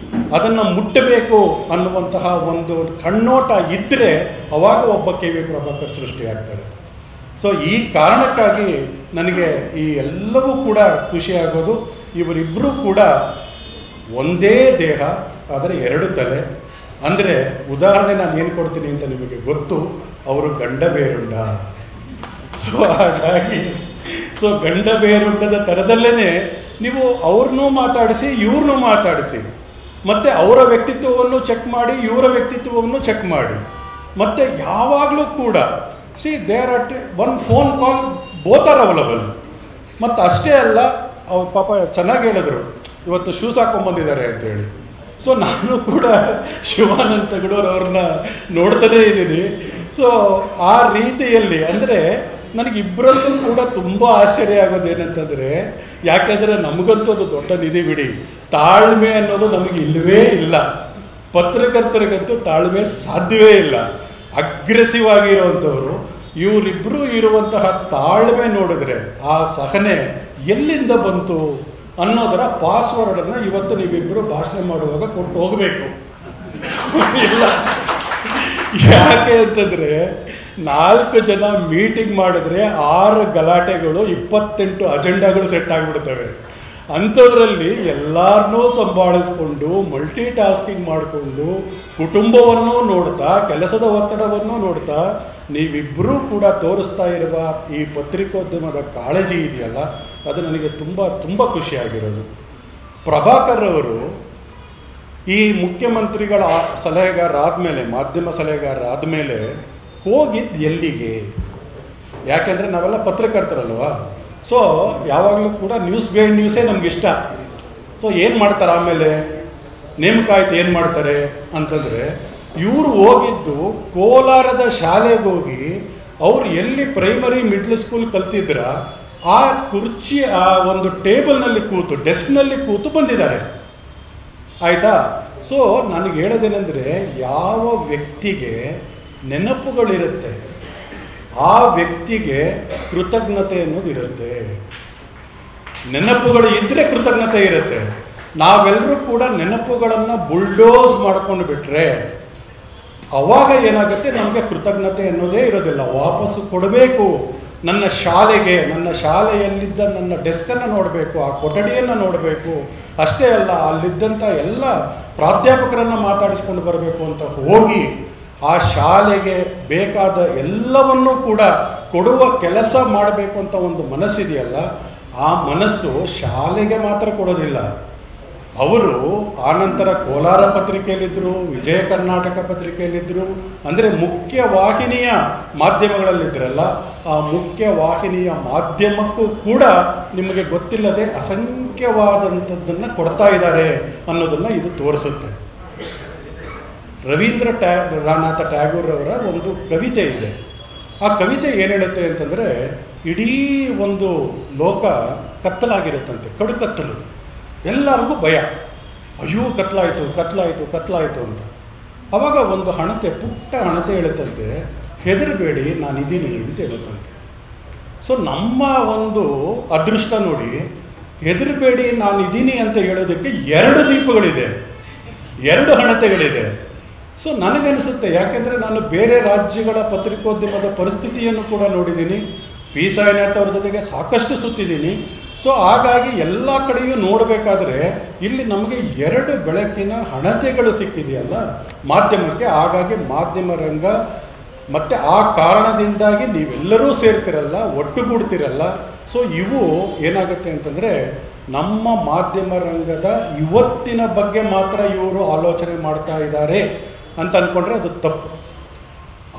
ಅದನ್ನು ಮುಟ್ಟಬೇಕು ಅನ್ನುವಂತಹ ಒಂದು ಕಣ್ಣೋಟ ಇದ್ದರೆ ಅವಾಗ ಒಬ್ಬ ಕೆ ವಿ ಪ್ರಭಾಕರ್ ಸೃಷ್ಟಿಯಾಗ್ತಾರೆ. ಸೊ ಈ ಕಾರಣಕ್ಕಾಗಿ ನನಗೆ ಈ ಎಲ್ಲವೂ ಕೂಡ ಖುಷಿಯಾಗೋದು. ಇವರಿಬ್ಬರೂ ಕೂಡ ಒಂದೇ ದೇಹ ಆದರೆ ಎರಡು ತಲೆ. ಅಂದರೆ ಉದಾಹರಣೆ ನಾನು ಏನು ಕೊಡ್ತೀನಿ ಅಂತ ನಿಮಗೆ ಗೊತ್ತು, ಅವರು ಗಂಡ ಬೇರುಂಡ. ಸೊ ಹಾಗಾಗಿ ಗಂಡ ಬೇರುಂಡದ ಥರದಲ್ಲೇ ನೀವು ಅವ್ರನ್ನೂ ಮಾತಾಡಿಸಿ, ಇವ್ರನ್ನೂ ಮಾತಾಡಿಸಿ, ಮತ್ತು ಅವರ ವ್ಯಕ್ತಿತ್ವವನ್ನು ಚೆಕ್ ಮಾಡಿ, ಇವರ ವ್ಯಕ್ತಿತ್ವವನ್ನು ಚೆಕ್ ಮಾಡಿ, ಮತ್ತು ಯಾವಾಗಲೂ ಕೂಡ there are one phone call both are available. ಮತ್ತು ಅಷ್ಟೇ ಅಲ್ಲ, ಅವ್ರು ಪಾಪ ಚೆನ್ನಾಗಿ ಹೇಳಿದ್ರು, ಇವತ್ತು ಶೂಸ್ ಹಾಕ್ಕೊಂಬಂದಿದ್ದಾರೆ ಅಂತೇಳಿ. ಸೊ ನಾನು ಕೂಡ ಶಿವಾನಂದ ತಗಡೂರು ಅವ್ರನ್ನ ನೋಡ್ತಾನೇ ಇದ್ದೀನಿ. ಸೊ ಆ ರೀತಿಯಲ್ಲಿ ಅಂದರೆ ನನಗಿಬ್ಬರಲ್ಲೂ ಕೂಡ ತುಂಬ ಆಶ್ಚರ್ಯ ಆಗೋದು ಏನಂತಂದರೆ, ಯಾಕೆಂದರೆ ನಮಗಂತೂ ಅದು ದೊಡ್ಡ ನಿಧಿ ಬಿಡಿ, ತಾಳ್ಮೆ ಅನ್ನೋದು ನಮಗೆ ಇಲ್ಲವೇ ಇಲ್ಲ. ಪತ್ರಕರ್ತರಿಗಂತೂ ತಾಳ್ಮೆ ಸಾಧ್ಯವೇ ಇಲ್ಲ. ಅಗ್ರೆಸಿವ್ ಆಗಿರುವಂಥವ್ರು. ಇವರಿಬ್ಬರು ಇರುವಂತಹ ತಾಳ್ಮೆ ನೋಡಿದ್ರೆ ಆ ಸಹನೆ ಎಲ್ಲಿಂದ ಬಂತು ಅನ್ನೋದರ ಪಾಸ್ವರ್ಡನ್ನು ಇವತ್ತು ನೀವಿಬ್ಬರು ಭಾಷಣ ಮಾಡುವಾಗ ಕೊಟ್ಟು ಹೋಗಬೇಕು. ಇಲ್ಲ, ಯಾಕೆ ಅಂತಂದರೆ 4 ಜನ ಮೀಟಿಂಗ್ ಮಾಡಿದ್ರೆ 6 ಗಲಾಟೆಗಳು, 28 ಅಜೆಂಡಾಗಳು ಸೆಟ್ ಆಗಿಬಿಡ್ತವೆ. ಅಂಥದ್ರಲ್ಲಿ ಎಲ್ಲರನ್ನೂ ಸಂಭಾಳಿಸ್ಕೊಂಡು ಮಲ್ಟಿ ಟಾಸ್ಕಿಂಗ್ ಮಾಡಿಕೊಂಡು ಕುಟುಂಬವನ್ನು ನೋಡ್ತಾ, ಕೆಲಸದ ಒತ್ತಡವನ್ನು ನೋಡ್ತಾ, ನೀವಿಬ್ಬರೂ ಕೂಡ ತೋರಿಸ್ತಾ ಇರುವ ಈ ಪತ್ರಿಕೋದ್ಯಮದ ಕಾಳಜಿ ಇದೆಯಲ್ಲ, ಅದು ನನಗೆ ತುಂಬ ತುಂಬ ಖುಷಿಯಾಗಿರೋದು. ಪ್ರಭಾಕರ್ ಅವರು ಈ ಮುಖ್ಯಮಂತ್ರಿಗಳ ಸಲಹೆಗಾರರಾದಮೇಲೆ, ಮಾಧ್ಯಮ ಸಲಹೆಗಾರರಾದಮೇಲೆ ಹೋಗಿದ್ದು ಎಲ್ಲಿಗೆ? ಯಾಕೆಂದರೆ ನಾವೆಲ್ಲ ಪತ್ರಕರ್ತರಲ್ವ. ಸೊ ಯಾವಾಗಲೂ ಕೂಡ ನ್ಯೂಸ್ ಬೇಸ್ಡ್ ನ್ಯೂಸೇ ನಮಗಿಷ್ಟ. ಸೊ ಏನು ಮಾಡ್ತಾರೆ ಆಮೇಲೆ ನೇಮಕ ಆಯ್ತು, ಏನು ಮಾಡ್ತಾರೆ ಅಂತಂದರೆ, ಇವರು ಹೋಗಿದ್ದು ಕೋಲಾರದ ಶಾಲೆಗೆ ಹೋಗಿ ಅವ್ರು ಎಲ್ಲಿ ಪ್ರೈಮರಿ ಮಿಡ್ಲ್ ಸ್ಕೂಲ್ ಕಲ್ತಿದ್ರ ಆ ಕುರ್ಚಿ, ಆ ಒಂದು ಟೇಬಲ್ನಲ್ಲಿ ಕೂತು, ಡೆಸ್ಕ್ನಲ್ಲಿ ಕೂತು ಬಂದಿದ್ದಾರೆ. ಆಯಿತಾ? ಸೊ ನನಗೆ ಹೇಳೋದೇನೆಂದರೆ, ಯಾವ ವ್ಯಕ್ತಿಗೆ ನೆನಪುಗಳಿರುತ್ತೆ ಆ ವ್ಯಕ್ತಿಗೆ ಕೃತಜ್ಞತೆ ಅನ್ನೋದು ಇರುತ್ತೆ. ನೆನಪುಗಳು ಇದ್ದರೆ ಕೃತಜ್ಞತೆ ಇರುತ್ತೆ. ನಾವೆಲ್ಲರೂ ಕೂಡ ನೆನಪುಗಳನ್ನು ಬುಲ್ಡೋಸ್ ಮಾಡ್ಕೊಂಡು ಬಿಟ್ರೆ ಅವಾಗ ಏನಾಗುತ್ತೆ, ನಮಗೆ ಕೃತಜ್ಞತೆ ಅನ್ನೋದೇ ಇರೋದಿಲ್ಲ. ವಾಪಸ್ಸು ಕೊಡಬೇಕು. ನನ್ನ ಶಾಲೆಗೆ, ನನ್ನ ಶಾಲೆಯಲ್ಲಿದ್ದ ನನ್ನ ಡೆಸ್ಕನ್ನು ನೋಡಬೇಕು, ಆ ಕೊಠಡಿಯನ್ನು ನೋಡಬೇಕು. ಅಷ್ಟೇ ಅಲ್ಲ, ಅಲ್ಲಿದ್ದಂಥ ಎಲ್ಲ ಪ್ರಾಧ್ಯಾಪಕರನ್ನು ಮಾತಾಡಿಸ್ಕೊಂಡು ಬರಬೇಕು ಅಂತ ಹೋಗಿ ಆ ಶಾಲೆಗೆ ಬೇಕಾದ ಎಲ್ಲವನ್ನೂ ಕೂಡ ಕೊಡುವ ಕೆಲಸ ಮಾಡಬೇಕು ಅಂತ ಒಂದು ಮನಸ್ಸಿದೆಯಲ್ಲ, ಆ ಮನಸ್ಸು ಶಾಲೆಗೆ ಮಾತ್ರ ಕೊಡೋದಿಲ್ಲ. ಅವರು ಆನಂತರ ಕೋಲಾರ ಪತ್ರಿಕೆಯಲ್ಲಿದ್ದರು, ವಿಜಯ ಕರ್ನಾಟಕ ಪತ್ರಿಕೆಯಲ್ಲಿದ್ದರು. ಅಂದರೆ ಮುಖ್ಯ ವಾಹಿನಿಯ ಮಾಧ್ಯಮಗಳಲ್ಲಿದ್ದರಲ್ಲ, ಆ ಮುಖ್ಯ ವಾಹಿನಿಯ ಮಾಧ್ಯಮಕ್ಕೂ ಕೂಡ ನಿಮಗೆ ಗೊತ್ತಿಲ್ಲದೆ ಅಸಂಖ್ಯವಾದಂಥದ್ದನ್ನು ಕೊಡ್ತಾ ಇದ್ದಾರೆ ಅನ್ನೋದನ್ನು ಇದು ತೋರಿಸುತ್ತೆ. ರವೀಂದ್ರನಾಥ ಟ್ಯಾಗೋರ್ ಅವರ ಒಂದು ಕವಿತೆ ಇದೆ. ಆ ಕವಿತೆ ಏನು ಹೇಳುತ್ತೆ ಅಂತಂದರೆ, ಇಡೀ ಒಂದು ಲೋಕ ಕತ್ತಲಾಗಿರುತ್ತಂತೆ, ಕಡುಕತ್ತಲು. ಎಲ್ಲರಿಗೂ ಭಯ, ಅಯ್ಯೋ ಕತ್ಲಾಯಿತು ಕತ್ಲಾಯಿತು ಕತ್ಲಾಯಿತು ಅಂತ. ಆವಾಗ ಒಂದು ಹಣತೆ, ಪುಟ್ಟ ಹಣತೆ ಹೇಳುತ್ತಂತೆ, ಹೆದರಬೇಡಿ ನಾನಿದ್ದೀನಿ ಅಂತ ಹೇಳುತ್ತಂತೆ. ಸೊ ನಮ್ಮ ಒಂದು ಅದೃಷ್ಟ ನೋಡಿ, ಹೆದರಬೇಡಿ ನಾನಿದ್ದೀನಿ ಅಂತ ಹೇಳೋದಕ್ಕೆ 2 ದೀಪಗಳಿದೆ, 2 ಹಣತೆಗಳಿದೆ. ಸೊ ನನಗನ್ನಿಸುತ್ತೆ, ಯಾಕೆಂದರೆ ನಾನು ಬೇರೆ ರಾಜ್ಯಗಳ ಪತ್ರಿಕೋದ್ಯಮದ ಪರಿಸ್ಥಿತಿಯನ್ನು ಕೂಡ ನೋಡಿದ್ದೀನಿ, ಪಿ ಸಾಯಿನಾಥ್ ಅವ್ರ ಜೊತೆಗೆ ಸಾಕಷ್ಟು ಸುತ್ತಿದ್ದೀನಿ. ಸೊ ಹಾಗಾಗಿ ಎಲ್ಲ ಕಡೆಯೂ ನೋಡಬೇಕಾದ್ರೆ ಇಲ್ಲಿ ನಮಗೆ 2 ಬೆಳಕಿನ ಹಣತೆಗಳು ಸಿಕ್ಕಿದೆಯಲ್ಲ ಮಾಧ್ಯಮಕ್ಕೆ. ಹಾಗಾಗಿ ಮಾಧ್ಯಮ ರಂಗ ಮತ್ತು ಆ ಕಾರಣದಿಂದಾಗಿ ನೀವೆಲ್ಲರೂ ಸೇರ್ತಿರಲ್ಲ, ಒಟ್ಟುಗೂಡ್ತಿರಲ್ಲ. ಸೊ ಇವು ಏನಾಗುತ್ತೆ ಅಂತಂದರೆ, ನಮ್ಮ ಮಾಧ್ಯಮ ರಂಗದ ಇವತ್ತಿನ ಬಗ್ಗೆ ಮಾತ್ರ ಇವರು ಆಲೋಚನೆ ಮಾಡ್ತಾ ಇದ್ದಾರೆ ಅಂತ ಅಂದ್ಕೊಂಡ್ರೆ ಅದು ತಪ್ಪು.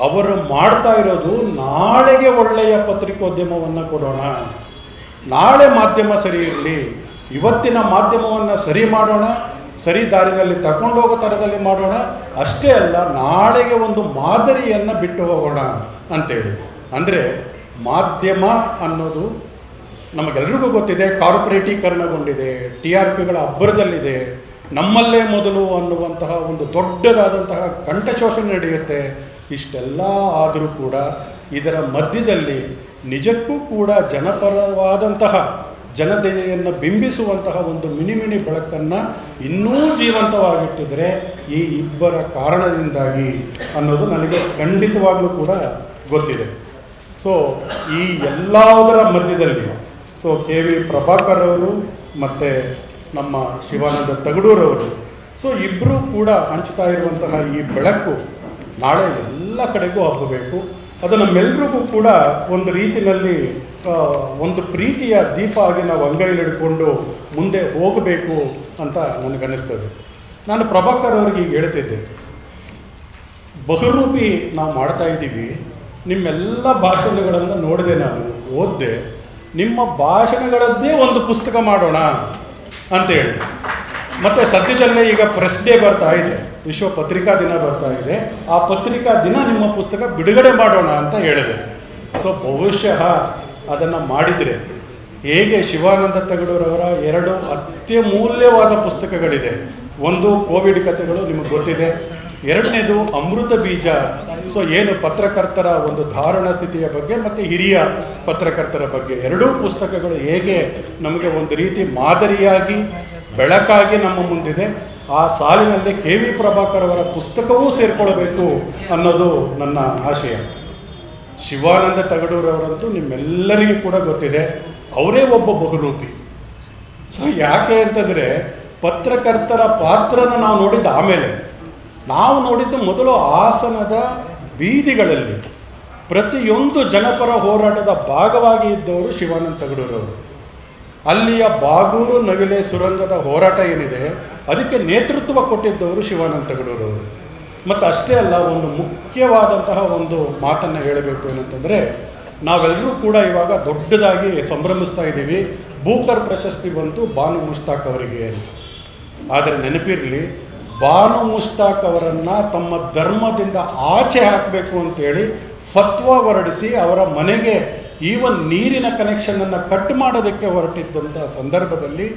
ಅವರು ಮಾಡ್ತಾ ಇರೋದು ನಾಳೆಗೆ ಒಳ್ಳೆಯ ಪತ್ರಿಕೋದ್ಯಮವನ್ನು ಕೊಡೋಣ, ನಾಳೆ ಮಾಧ್ಯಮ ಸರಿ ಇರಲಿ, ಇವತ್ತಿನ ಮಾಧ್ಯಮವನ್ನು ಸರಿ ಮಾಡೋಣ, ಸರಿ ದಾರಿನಲ್ಲಿ ತಗೊಂಡೋಗೋ ಥರದಲ್ಲಿ ಮಾಡೋಣ. ಅಷ್ಟೇ ಅಲ್ಲ, ನಾಳೆಗೆ ಒಂದು ಮಾದರಿಯನ್ನು ಬಿಟ್ಟು ಹೋಗೋಣ ಅಂತೇಳಿ. ಅಂದರೆ ಮಾಧ್ಯಮ ಅನ್ನೋದು ನಮಗೆಲ್ರಿಗೂ ಗೊತ್ತಿದೆ, ಕಾರ್ಪೊರೇಟೀಕರಣಗೊಂಡಿದೆ, TRPಗಳ ಅಬ್ಬರದಲ್ಲಿದೆ. ನಮ್ಮಲ್ಲೇ ಮೊದಲು ಅನ್ನುವಂತಹ ಒಂದು ದೊಡ್ಡದಾದಂತಹ ಕಂಠಶೋಷಣೆ ನಡೆಯುತ್ತೆ. ಇಷ್ಟೆಲ್ಲ ಆದರೂ ಕೂಡ ಇದರ ಮಧ್ಯದಲ್ಲಿ ನಿಜಕ್ಕೂ ಕೂಡ ಜನಪರವಾದಂತಹ ಜನತೆಯನ್ನು ಬಿಂಬಿಸುವಂತಹ ಒಂದು ಮಿನಿ ಬೆಳಕನ್ನು ಇನ್ನೂ ಜೀವಂತವಾಗಿಟ್ಟಿದ್ರೆ ಈ ಇಬ್ಬರ ಕಾರಣದಿಂದಾಗಿ ಅನ್ನೋದು ನನಗೆ ಖಂಡಿತವಾಗಲೂ ಕೂಡ ಗೊತ್ತಿದೆ. ಸೊ ಈ ಎಲ್ಲದರ ಮಧ್ಯದಲ್ಲಿ ಕೆ ವಿ ಪ್ರಭಾಕರ್ ಅವರು ಮತ್ತು ನಮ್ಮ ಶಿವಾನಂದ ತಗಡೂರವರು ಇಬ್ಬರೂ ಕೂಡ ಹಂಚ್ತಾ ಇರುವಂತಹ ಈ ಬೆಳಕು ನಾಳೆ ಎಲ್ಲ ಕಡೆಗೂ ಹಬ್ಬಬೇಕು. ಅದು ನಮ್ಮೆಲ್ಲರಿಗೂ ಕೂಡ ಒಂದು ರೀತಿಯಲ್ಲಿ ಒಂದು ಪ್ರೀತಿಯ ದೀಪ ಆಗಿ ನಾವು ಅಂಗೈಲಿಡ್ಕೊಂಡು ಮುಂದೆ ಹೋಗಬೇಕು ಅಂತ ನನಗನ್ನಿಸ್ತದೆ. ನಾನು ಪ್ರಭಾಕರ್ ಅವ್ರಿಗೆ ಈಗ ಹೇಳ್ತಿದ್ದೆ, ಬಹುರೂಪಿ ನಾವು ಮಾಡ್ತಾ ಇದ್ದೀವಿ. ನಿಮ್ಮೆಲ್ಲ ಭಾಷಣಗಳನ್ನು ನೋಡಿದೆ, ನಾನು ಓದಿದೆ. ನಿಮ್ಮ ಭಾಷಣಗಳದ್ದೇ ಒಂದು ಪುಸ್ತಕ ಮಾಡೋಣ ಅಂತೇಳಿ. ಮತ್ತು ಸದ್ಯದಲ್ಲೇ ಈಗ ಪ್ರೆಸ್ ಡೇ ಬರ್ತಾ ಇದೆ, ವಿಶ್ವ ಪತ್ರಿಕಾ ದಿನ ಬರ್ತಾ ಇದೆ. ಆ ಪತ್ರಿಕಾ ದಿನ ನಿಮ್ಮ ಪುಸ್ತಕ ಬಿಡುಗಡೆ ಮಾಡೋಣ ಅಂತ ಹೇಳಿದೆ. ಬಹುಶಃ ಅದನ್ನು ಮಾಡಿದರೆ ಹೇಗೆ ಶಿವಾನಂದ ತಗಡೂರವರ 2 ಅತ್ಯಮೂಲ್ಯವಾದ ಪುಸ್ತಕಗಳಿದೆ. ಒಂದು ಕೋವಿಡ್ ಕಥೆಗಳು ನಿಮಗೆ ಗೊತ್ತಿದೆ, ಎರಡನೇದು ಅಮೃತ ಬೀಜ. ಏನು ಪತ್ರಕರ್ತರ ಒಂದು ಧಾರಣ ಸ್ಥಿತಿಯ ಬಗ್ಗೆ ಮತ್ತು ಹಿರಿಯ ಪತ್ರಕರ್ತರ ಬಗ್ಗೆ 2 ಪುಸ್ತಕಗಳು ಹೇಗೆ ನಮಗೆ ಒಂದು ರೀತಿ ಮಾದರಿಯಾಗಿ ಬೆಳಕಾಗಿ ನಮ್ಮ ಮುಂದಿದೆ. ಆ ಸಾಲಿನಲ್ಲಿ ಕೆ ವಿ ಪ್ರಭಾಕರ್ ಅವರ ಪುಸ್ತಕವೂ ಸೇರಿಕೊಳ್ಬೇಕು ಅನ್ನೋದು ನನ್ನ ಆಶಯ. ಶಿವಾನಂದ ತಗಡೂರವರಂತೂ ನಿಮ್ಮೆಲ್ಲರಿಗೂ ಕೂಡ ಗೊತ್ತಿದೆ, ಅವರೇ ಒಬ್ಬ ಬಹುರೂಪಿ. ಯಾಕೆ ಅಂತಂದರೆ ಪತ್ರಕರ್ತರ ಪಾತ್ರನ ನಾವು ನೋಡಿದ್ದು ಆಮೇಲೆ. ನಾವು ನೋಡಿದ್ದು ಮೊದಲು ಹಾಸನದ ಬೀದಿಗಳಲ್ಲಿ ಪ್ರತಿಯೊಂದು ಜನಪರ ಹೋರಾಟದ ಭಾಗವಾಗಿ ಇದ್ದವರು ಶಿವಾನಂದ ತಗಡೂರವರು. ಅಲ್ಲಿಯ ಬಾಗೂರು ನವಿಲೆ ಸುರಂಗದ ಹೋರಾಟ ಏನಿದೆ ಅದಕ್ಕೆ ನೇತೃತ್ವ ಕೊಟ್ಟಿದ್ದವರು ಶಿವಾನಂದ ತಗಡೂರವರು. ಮತ್ತು ಅಷ್ಟೇ ಅಲ್ಲ, ಒಂದು ಮುಖ್ಯವಾದಂತಹ ಒಂದು ಮಾತನ್ನು ಹೇಳಬೇಕು ಏನಂತಂದರೆ, ನಾವೆಲ್ಲರೂ ಕೂಡ ಇವಾಗ ದೊಡ್ಡದಾಗಿ ಸಂಭ್ರಮಿಸ್ತಾ ಇದ್ದೀವಿ, ಬೂಕರ್ ಪ್ರಶಸ್ತಿ ಬಂತು ಬಾನು ಮುಷ್ತಾಕ್ ಅವರಿಗೆ ಅಂತ. ಆದರೆ ನೆನಪಿರಲಿ, ಬಾನು ಮುಷ್ತಾಕ್ ಅವರನ್ನು ತಮ್ಮ ಧರ್ಮದಿಂದ ಆಚೆ ಹಾಕಬೇಕು ಅಂತೇಳಿ ಫತ್ವಾ ಹೊರಡಿಸಿ ಅವರ ಮನೆಗೆ ಈವನ್ ನೀರಿನ ಕನೆಕ್ಷನನ್ನು ಕಟ್ ಮಾಡೋದಕ್ಕೆ ಹೊರಟಿದ್ದಂಥ ಸಂದರ್ಭದಲ್ಲಿ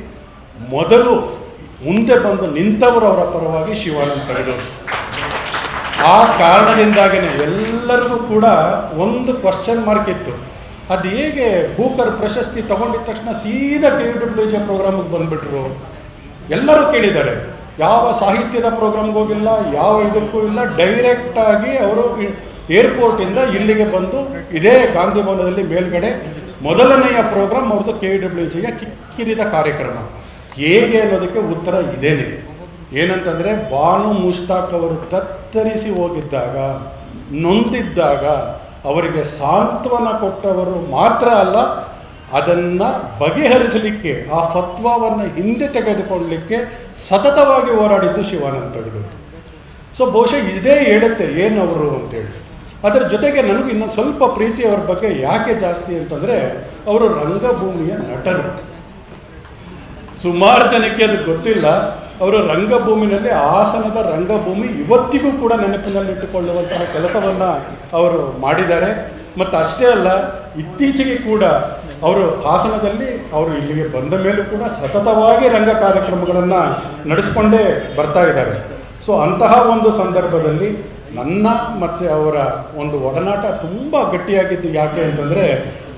ಮೊದಲು ಮುಂದೆ ಬಂದು ನಿಂತವರು ಅವರ ಪರವಾಗಿ ಶಿವಾನಂದ ತಗಡೂರು. ಆ ಕಾರಣದಿಂದಾಗೇ ಎಲ್ಲರಿಗೂ ಕೂಡ ಒಂದು ಕ್ವಶನ್ ಮಾರ್ಕ್ ಇತ್ತು, ಅದು ಹೇಗೆ ಬೂಕರ್ ಪ್ರಶಸ್ತಿ ತಗೊಂಡಿದ ತಕ್ಷಣ ಸೀದಾ KWJ ಪ್ರೋಗ್ರಾಮಿಗೆ ಬಂದುಬಿಟ್ರು. ಎಲ್ಲರೂ ಕೇಳಿದ್ದಾರೆ, ಯಾವ ಸಾಹಿತ್ಯದ ಪ್ರೋಗ್ರಾಮ್ಗೆ ಹೋಗಿಲ್ಲ, ಯಾವ ಇದಕ್ಕೂ ಇಲ್ಲ, ಡೈರೆಕ್ಟಾಗಿ ಅವರು ಏರ್ಪೋರ್ಟಿಂದ ಇಲ್ಲಿಗೆ ಬಂದು ಇದೇ ಗಾಂಧಿ ಭವನದಲ್ಲಿ ಮೇಲ್ಗಡೆ ಮೊದಲನೆಯ ಪ್ರೋಗ್ರಾಮ್ ಅವ್ರದ್ದು KWJಯ ಕಿಕ್ಕಿರಿದ ಕಾರ್ಯಕ್ರಮ. ಹೇಗೆ ಅನ್ನೋದಕ್ಕೆ ಉತ್ತರ ಇದೇನೆ. ಏನಂತಂದರೆ, ಬಾನು ಮುಷ್ತಾಕ್ ಅವರು ತತ್ತರಿಸಿ ಹೋಗಿದ್ದಾಗ, ನೊಂದಿದ್ದಾಗ ಅವರಿಗೆ ಸಾಂತ್ವನ ಕೊಟ್ಟವರು ಮಾತ್ರ ಅಲ್ಲ, ಅದನ್ನು ಬಗೆಹರಿಸಲಿಕ್ಕೆ ಆ ಫತ್ವಾವನ್ನು ಹಿಂದೆ ತೆಗೆದುಕೊಳ್ಳಲಿಕ್ಕೆ ಸತತವಾಗಿ ಹೋರಾಡಿದ್ದು ಶಿವಾನಂದ ತಗಡೂರು. ಬಹುಶಃ ಇದೇ ಹೇಳುತ್ತೆ ಏನವರು ಅಂತೇಳಿ. ಅದರ ಜೊತೆಗೆ ನನಗೆ ಇನ್ನೊಂದು ಸ್ವಲ್ಪ ಪ್ರೀತಿ ಅವ್ರ ಬಗ್ಗೆ ಯಾಕೆ ಜಾಸ್ತಿ ಅಂತಂದರೆ, ಅವರು ರಂಗಭೂಮಿಯ ನಟರು. ಸುಮಾರು ಜನಕ್ಕೆ ಅದು ಗೊತ್ತಿಲ್ಲ, ಅವರು ರಂಗಭೂಮಿನಲ್ಲಿ ಹಾಸನದ ರಂಗಭೂಮಿ ಇವತ್ತಿಗೂ ಕೂಡ ನೆನಪಿನಲ್ಲಿಟ್ಟುಕೊಳ್ಳುವಂತಹ ಕೆಲಸವನ್ನು ಅವರು ಮಾಡಿದ್ದಾರೆ. ಮತ್ತು ಅಷ್ಟೇ ಅಲ್ಲ, ಇತ್ತೀಚೆಗೆ ಕೂಡ ಅವರು ಹಾಸನದಲ್ಲಿ ಅವರು ಇಲ್ಲಿಗೆ ಬಂದ ಮೇಲೂ ಕೂಡ ಸತತವಾಗಿ ರಂಗ ಕಾರ್ಯಕ್ರಮಗಳನ್ನು ನಡೆಸ್ಕೊಂಡೇ ಬರ್ತಾ ಇದ್ದಾರೆ. ಅಂತಹ ಒಂದು ಸಂದರ್ಭದಲ್ಲಿ ನನ್ನ ಮತ್ತು ಅವರ ಒಂದು ಒಡನಾಟ ತುಂಬ ಗಟ್ಟಿಯಾಗಿದ್ದು. ಯಾಕೆ ಅಂತಂದರೆ,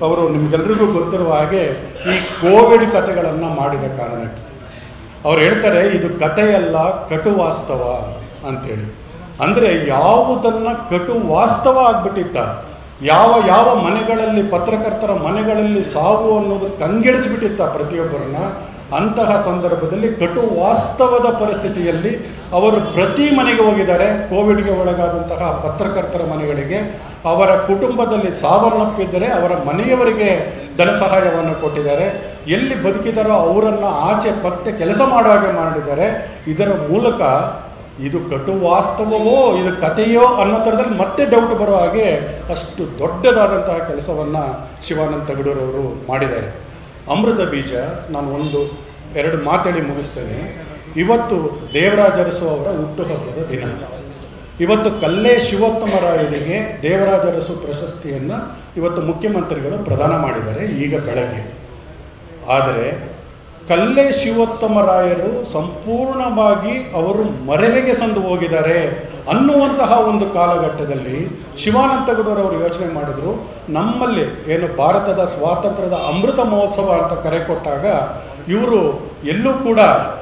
ಅವರು ನಿಮಗೆಲ್ರಿಗೂ ಗೊತ್ತಿರುವ ಹಾಗೆ ಈ ಕೋವಿಡ್ ಕಥೆಗಳನ್ನು ಮಾಡಿದ ಕಾರಣಕ್ಕೆ ಅವ್ರು ಹೇಳ್ತಾರೆ, ಇದು ಕಥೆಯಲ್ಲ ಕಟು ವಾಸ್ತವ ಅಂಥೇಳಿ. ಅಂದರೆ ಯಾವುದನ್ನು ಕಟು ವಾಸ್ತವ ಆಗಿಬಿಟ್ಟಿತ್ತ, ಯಾವ ಮನೆಗಳಲ್ಲಿ ಪತ್ರಕರ್ತರ ಮನೆಗಳಲ್ಲಿ ಸಾವು ಅನ್ನೋದು ಕಂಗೆಡಿಸಿಬಿಟ್ಟಿತ್ತ ಪ್ರತಿಯೊಬ್ಬರನ್ನ. ಅಂತಹ ಸಂದರ್ಭದಲ್ಲಿ ಕಟು ವಾಸ್ತವದ ಪರಿಸ್ಥಿತಿಯಲ್ಲಿ ಅವರು ಪ್ರತಿ ಮನೆಗೆ ಹೋಗಿದ್ದಾರೆ. ಕೋವಿಡ್ಗೆ ಒಳಗಾದಂತಹ ಪತ್ರಕರ್ತರ ಮನೆಗಳಿಗೆ, ಅವರ ಕುಟುಂಬದಲ್ಲಿ ಸಾವನ್ನಪ್ಪಿದ್ದರೆ ಅವರ ಮನೆಯವರಿಗೆ ಧನ ಸಹಾಯವನ್ನು ಕೊಟ್ಟಿದ್ದಾರೆ. ಎಲ್ಲಿ ಬದುಕಿದಾರೋ ಅವರನ್ನು ಆಚೆ ಪತ್ತೆ ಕೆಲಸ ಮಾಡೋ ಹಾಗೆ ಮಾಡಿದ್ದಾರೆ. ಇದರ ಮೂಲಕ ಇದು ಕಟು ವಾಸ್ತವವೋ ಇದು ಕಥೆಯೋ ಅನ್ನೋ ಥರದಲ್ಲಿ ಮತ್ತೆ ಡೌಟ್ ಬರೋ ಹಾಗೆ ಅಷ್ಟು ದೊಡ್ಡದಾದಂತಹ ಕೆಲಸವನ್ನು ಶಿವಾನಂದ ತಗಡೂರವರು ಮಾಡಿದ್ದಾರೆ. ಅಮೃತ ಬೀಜ, ನಾನು 1-2 ಮಾತೇಳಿ ಮುಗಿಸ್ತೇನೆ. ಇವತ್ತು ದೇವರಾಜ ಅರಸು ಅವರ ಹುಟ್ಟುಹಬ್ಬದ ದಿನ. ಇವತ್ತು ಕಲ್ಲೇ ಶಿವೋತ್ತಮರಾಯರಿಗೆ ದೇವರಾಜ ಅರಸು ಪ್ರಶಸ್ತಿಯನ್ನು ಇವತ್ತು ಮುಖ್ಯಮಂತ್ರಿಗಳು ಪ್ರದಾನ ಮಾಡಿದ್ದಾರೆ ಈಗ ಬೆಳಗ್ಗೆ. ಆದರೆ ಕಲ್ಲೆ ಶಿವೋತ್ತಮರಾಯರು ಸಂಪೂರ್ಣವಾಗಿ ಅವರು ಮರೆವಿಗೆ ಸಂದು ಹೋಗಿದ್ದಾರೆ ಅನ್ನುವಂತಹ ಒಂದು ಕಾಲಘಟ್ಟದಲ್ಲಿ ಶಿವಾನಂತಗೌಡರವರು ಯೋಚನೆ ಮಾಡಿದ್ರು, ನಮ್ಮಲ್ಲಿ ಏನು ಭಾರತದ ಸ್ವಾತಂತ್ರ್ಯದ ಅಮೃತ ಮಹೋತ್ಸವ ಅಂತ ಕರೆ ಕೊಟ್ಟಾಗ ಇವರು ಎಲ್ಲೂ ಕೂಡ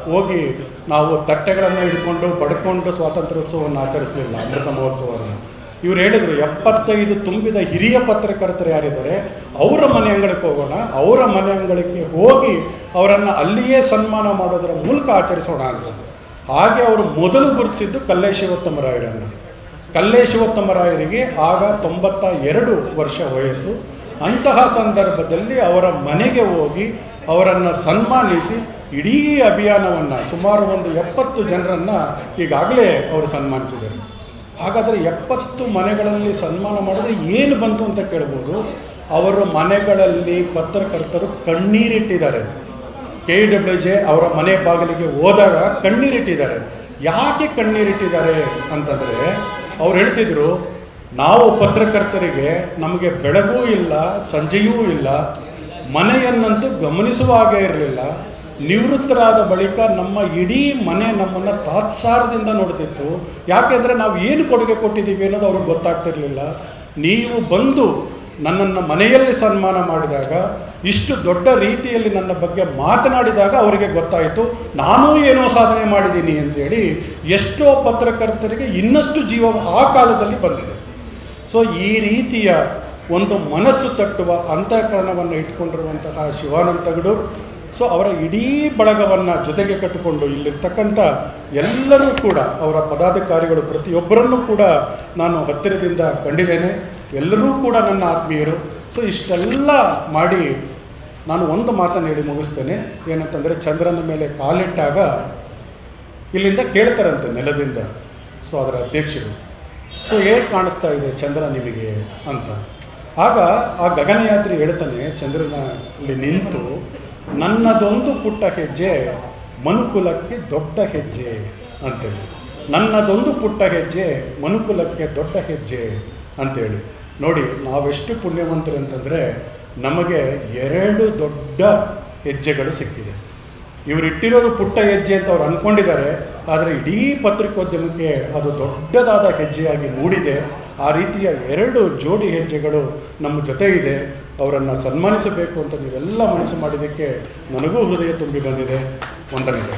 ಹೋಗಿ ನಾವು ತಟ್ಟೆಗಳನ್ನು ಹಿಡ್ಕೊಂಡು ಬಡ್ಕೊಂಡು ಸ್ವಾತಂತ್ರ್ಯೋತ್ಸವವನ್ನು ಆಚರಿಸಲಿಲ್ಲ, ಅಮೃತ ಮಹೋತ್ಸವವನ್ನು. ಇವ್ರು ಹೇಳಿದರು 75 ತುಂಬಿದ ಹಿರಿಯ ಪತ್ರಕರ್ತರು ಯಾರಿದ್ದಾರೆ ಅವರ ಮನೆ ಅಂಗಳಕ್ಕೆ ಹೋಗೋಣ, ಅವರ ಮನೆ ಅಂಗಳಕ್ಕೆ ಹೋಗಿ ಅವರನ್ನು ಅಲ್ಲಿಯೇ ಸನ್ಮಾನ ಮಾಡೋದರ ಮೂಲಕ ಆಚರಿಸೋಣ ಅಂತ. ಹಾಗೆ ಅವರು ಮೊದಲು ಗುರುತಿಸಿದ್ದು ಕಲ್ಲೆ ಶಿವೋತ್ತಮರಾಯರನ್ನು. ಕಲ್ಲೆ ಶಿವೋತ್ತಮರಾಯರಿಗೆ ಆಗ 92 ವರ್ಷ ವಯಸ್ಸು. ಅಂತಹ ಸಂದರ್ಭದಲ್ಲಿ ಅವರ ಮನೆಗೆ ಹೋಗಿ ಅವರನ್ನು ಸನ್ಮಾನಿಸಿ ಇಡೀ ಅಭಿಯಾನವನ್ನು ಸುಮಾರು ಒಂದು 70 ಜನರನ್ನು ಈಗಾಗಲೇ ಅವರು ಸನ್ಮಾನಿಸಿದರು. ಹಾಗಾದರೆ 70 ಮನೆಗಳಲ್ಲಿ ಸನ್ಮಾನ ಮಾಡಿದ್ರೆ ಏನು ಬಂತು ಅಂತ ಕೇಳ್ಬೋದು. ಅವರ ಮನೆಗಳಲ್ಲಿ ಪತ್ರಕರ್ತರು ಕಣ್ಣೀರಿಟ್ಟಿದ್ದಾರೆ. KWJ ಅವರ ಮನೆ ಬಾಗಿಲಿಗೆ ಹೋದಾಗ ಕಣ್ಣೀರಿಟ್ಟಿದ್ದಾರೆ. ಯಾಕೆ ಕಣ್ಣೀರಿಟ್ಟಿದ್ದಾರೆ ಅಂತಂದರೆ ಅವ್ರು ಹೇಳ್ತಿದ್ರು, ನಾವು ಪತ್ರಕರ್ತರಿಗೆ ನಮಗೆ ಬೆಳಗೂ ಇಲ್ಲ ಸಂಜೆಯೂ ಇಲ್ಲ, ಮನೆಯನ್ನಂತೂ ಗಮನಿಸುವ ಹಾಗೆ ಇರಲಿಲ್ಲ. ನಿವೃತ್ತರಾದ ಬಳಿಕ ನಮ್ಮ ಇಡೀ ಮನೆ ನಮ್ಮನ್ನು ತಾತ್ಸಾರದಿಂದ ನೋಡ್ತಿತ್ತು. ಯಾಕೆಂದರೆ ನಾವು ಏನು ಕೊಡುಗೆ ಕೊಟ್ಟಿದ್ದೀವಿ ಅನ್ನೋದು ಅವ್ರಿಗೆ ಗೊತ್ತಾಗ್ತಿರ್ಲಿಲ್ಲ. ನೀವು ಬಂದು ನನ್ನನ್ನು ಮನೆಯಲ್ಲಿ ಸನ್ಮಾನ ಮಾಡಿದಾಗ, ಇಷ್ಟು ದೊಡ್ಡ ರೀತಿಯಲ್ಲಿ ನನ್ನ ಬಗ್ಗೆ ಮಾತನಾಡಿದಾಗ ಅವರಿಗೆ ಗೊತ್ತಾಯಿತು ನಾನೂ ಏನೋ ಸಾಧನೆ ಮಾಡಿದ್ದೀನಿ ಅಂತೇಳಿ ಎಷ್ಟೋ ಪತ್ರಕರ್ತರಿಗೆ ಇನ್ನಷ್ಟು ಜೀವ ಆ ಕಾಲದಲ್ಲಿ ಬಂದಿದೆ. ಸೊ ಈ ರೀತಿಯ ಒಂದು ಮನಸ್ಸು ತಟ್ಟುವ ಅಂತಃಕರಣವನ್ನು ಇಟ್ಕೊಂಡಿರುವಂತಹ ಶಿವಾನಂತಗೌಡರು, ಸೊ ಅವರ ಇಡೀ ಬಳಗವನ್ನು ಜೊತೆಗೆ ಕಟ್ಟಿಕೊಂಡು ಇಲ್ಲಿರ್ತಕ್ಕಂಥ ಎಲ್ಲರೂ ಕೂಡ ಅವರ ಪದಾಧಿಕಾರಿಗಳು ಪ್ರತಿಯೊಬ್ಬರನ್ನೂ ಕೂಡ ನಾನು ಹತ್ತಿರದಿಂದ ಕಂಡಿದ್ದೇನೆ. ಎಲ್ಲರೂ ಕೂಡ ನನ್ನ ಆತ್ಮೀಯರು. ಸೊ ಇಷ್ಟೆಲ್ಲ ಮಾಡಿ ನಾನು ಒಂದು ಮಾತನ್ನು ಹೇಳಿ ಮುಗಿಸ್ತೇನೆ. ಏನಂತಂದರೆ, ಚಂದ್ರನ ಮೇಲೆ ಕಾಲಿಟ್ಟಾಗ ಇಲ್ಲಿಂದ ಕೇಳ್ತಾರಂತೆ ನೆಲದಿಂದ, ಸೊ ಅದರ ಅಧ್ಯಕ್ಷರು, ಸೊ ಹೇಗೆ ಕಾಣಿಸ್ತಾ ಇದೆ ಚಂದ್ರ ನಿಮಗೆ ಅಂತ. ಆಗ ಆ ಗಗನಯಾತ್ರಿ ಹೇಳ್ತಾನೆ ಚಂದ್ರನಲ್ಲಿ ನಿಂತು, ನನ್ನದೊಂದು ಪುಟ್ಟ ಹೆಜ್ಜೆ ಮನುಕುಲಕ್ಕೆ ದೊಡ್ಡ ಹೆಜ್ಜೆ ಅಂತೇಳಿ. ನನ್ನದೊಂದು ಪುಟ್ಟ ಹೆಜ್ಜೆ ಮನುಕುಲಕ್ಕೆ ದೊಡ್ಡ ಹೆಜ್ಜೆ ಅಂತೇಳಿ. ನೋಡಿ, ನಾವೆಷ್ಟು ಪುಣ್ಯವಂತರು ಅಂತಂದರೆ ನಮಗೆ 2 ದೊಡ್ಡ ಹೆಜ್ಜೆಗಳು ಸಿಕ್ಕಿದೆ. ಇವರು ಇಟ್ಟಿರೋದು ಪುಟ್ಟ ಹೆಜ್ಜೆ ಅಂತ ಅವ್ರು ಅಂದ್ಕೊಂಡಿದ್ದಾರೆ, ಆದರೆ ಇಡೀ ಪತ್ರಿಕೋದ್ಯಮಕ್ಕೆ ಅದು ದೊಡ್ಡದಾದ ಹೆಜ್ಜೆಯಾಗಿ ಮೂಡಿದೆ. ಆ ರೀತಿಯ 2 ಜೋಡಿ ಹೆಜ್ಜೆಗಳು ನಮ್ಮ ಜೊತೆ ಇದೆ. ಅವರನ್ನು ಸನ್ಮಾನಿಸಬೇಕು ಅಂತ ನೀವೆಲ್ಲ ಮನಸ್ಸು ಮಾಡಿದ್ದಕ್ಕೆ ನನಗೂ ಹೃದಯ ತುಂಬಿ ಬಂದಿದೆ. ವಂದನೆಗಳು.